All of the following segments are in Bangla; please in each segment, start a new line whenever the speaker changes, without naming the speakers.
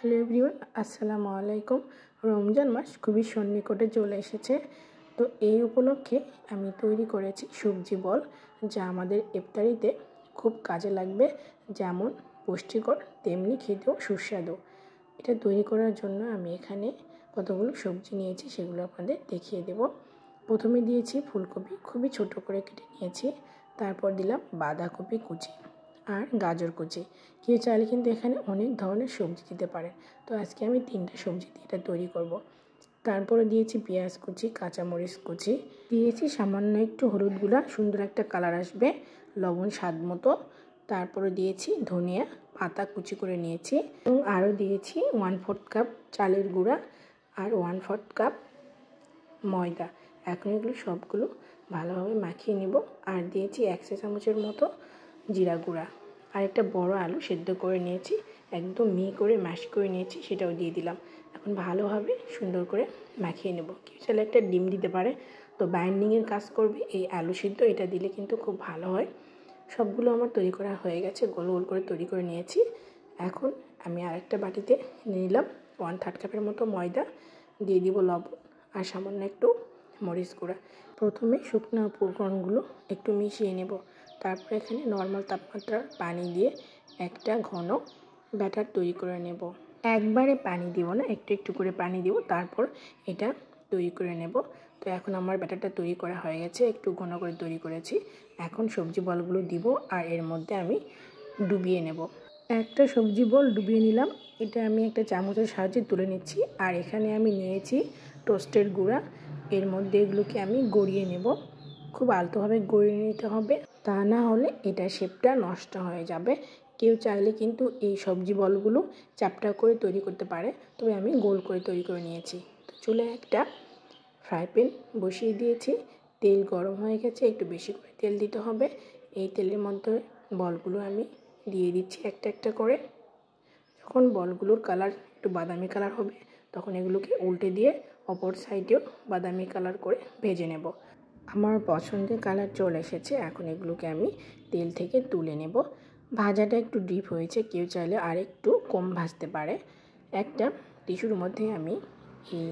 হ্যালো এভরিওয়ান, আসসালামু আলাইকুম। রমজান মাস খুবই সন্নিকটে চলে এসেছে। তো এই উপলক্ষে আমি তৈরি করেছি সবজি বল, যা আমাদের ইফতারিতে খুব কাজে লাগবে। যেমন পুষ্টিকর, তেমনি খেতেও সুস্বাদু। এটা তৈরি করার জন্য আমি এখানে কতগুলো সবজি নিয়েছি, সেগুলো আপনাদের দেখিয়ে দেব। প্রথমে দিয়েছি ফুলকপি, খুবই ছোট করে কেটে নিয়েছি। তারপর দিলাম বাঁধাকপি কুচি আর গাজর কুচি। কেউ চাইলে কিন্তু এখানে অনেক ধরনের সবজি দিতে পারে। তো আজকে আমি 3টা সবজি দিয়ে এটা তৈরি করব। তারপরে দিয়েছি পেঁয়াজ কুচি, কাঁচামরিচ কুচি, দিয়েছি সামান্য একটু হলুদ গুঁড়া, সুন্দর একটা কালার আসবে, লবণ স্বাদ মতো। তারপরে দিয়েছি ধনিয়া পাতা কুচি করে নিয়েছি, এবং আরও দিয়েছি 1/4 কাপ চালের গুঁড়া আর 1/4 কাপ ময়দা। এখন এগুলো সবগুলো ভালোভাবে মাখিয়ে নেব। আর দিয়েছি 1 চা চামচের মতো জিরা গুঁড়া। আর একটা বড় আলু সেদ্ধ করে নিয়েছি, একদম মিহি করে ম্যাশ করে নিয়েছি, সেটাও দিয়ে দিলাম। এখন ভালোভাবে সুন্দর করে মাখিয়ে নেব। কেউ চাইলে একটা ডিম দিতে পারে। তো বাইন্ডিংয়ের কাজ করবে এই আলু সিদ্ধ, এটা দিলে কিন্তু খুব ভালো হয়। সবগুলো আমার তৈরি করা হয়ে গেছে, গোল গোল করে তৈরি করে নিয়েছি। এখন আমি আরেকটা বাটিতে নিয়ে নিলাম 1/3 কাপের মতো ময়দা, দিয়ে দিব লবণ আর সামান্য একটু মরিচ গুঁড়া। প্রথমে শুকনো উপকরণগুলো একটু মিশিয়ে নেব। তারপর এখানে নর্মাল তাপমাত্রার পানি দিয়ে একটা ঘন ব্যাটার তৈরি করে নেব। একবারে পানি দিব না, একটু একটু করে পানি দিব, তারপর এটা তৈরি করে নেব। তো এখন আমার ব্যাটারটা তৈরি করা হয়ে গেছে, একটু ঘন করে তৈরি করেছি। এখন সবজি বলগুলো দিব আর এর মধ্যে আমি ডুবিয়ে নেব। একটা সবজি বল ডুবিয়ে নিলাম, এটা আমি একটা চামচের সাহায্যে তুলে নিচ্ছি। আর এখানে আমি নিয়েছি টোস্টের গুঁড়া, এর মধ্যে এগুলোকে আমি গড়িয়ে নেব। খুব আলতোভাবে গড়িয়ে নিতে হবে, তা না হলে এটা শেপটা নষ্ট হয়ে যাবে। কেউ চাইলে কিন্তু এই সবজি বলগুলো চ্যাপ্টা করে তৈরি করতে পারে, তবে আমি গোল করে তৈরি করে নিয়েছি। তো চুলে একটা ফ্রাই প্যান বসিয়ে দিয়েছি, তেল গরম হয়ে গেছে, একটু বেশি করে তেল দিতে হবে। এই তেলের মধ্যে বলগুলো আমি দিয়ে দিচ্ছি একটা একটা করে। যখন বলগুলোর কালার একটু বাদামি কালার হবে, তখন এগুলোকে উল্টে দিয়ে অপর সাইডেও বাদামি কালার করে ভেজে নেব। আমার পছন্দের কালার চলে এসেছে, এখন এগুলোকে আমি তেল থেকে তুলে নেব। ভাজাটা একটু ডিপ হয়েছে, কেউ চাইলে আর একটু কম ভাজতে পারে। একটা টিস্যুর মধ্যে আমি এই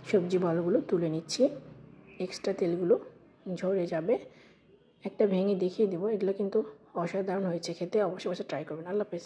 সবজি বলগুলো তুলে নিচ্ছি, এক্সট্রা তেলগুলো ঝরে যাবে। একটা ভেঙে দেখিয়ে দেবো, এগুলো কিন্তু অসাধারণ হয়েছে খেতে, অবশ্যই ট্রাই করবেন। আল্লাহ হাফেজ।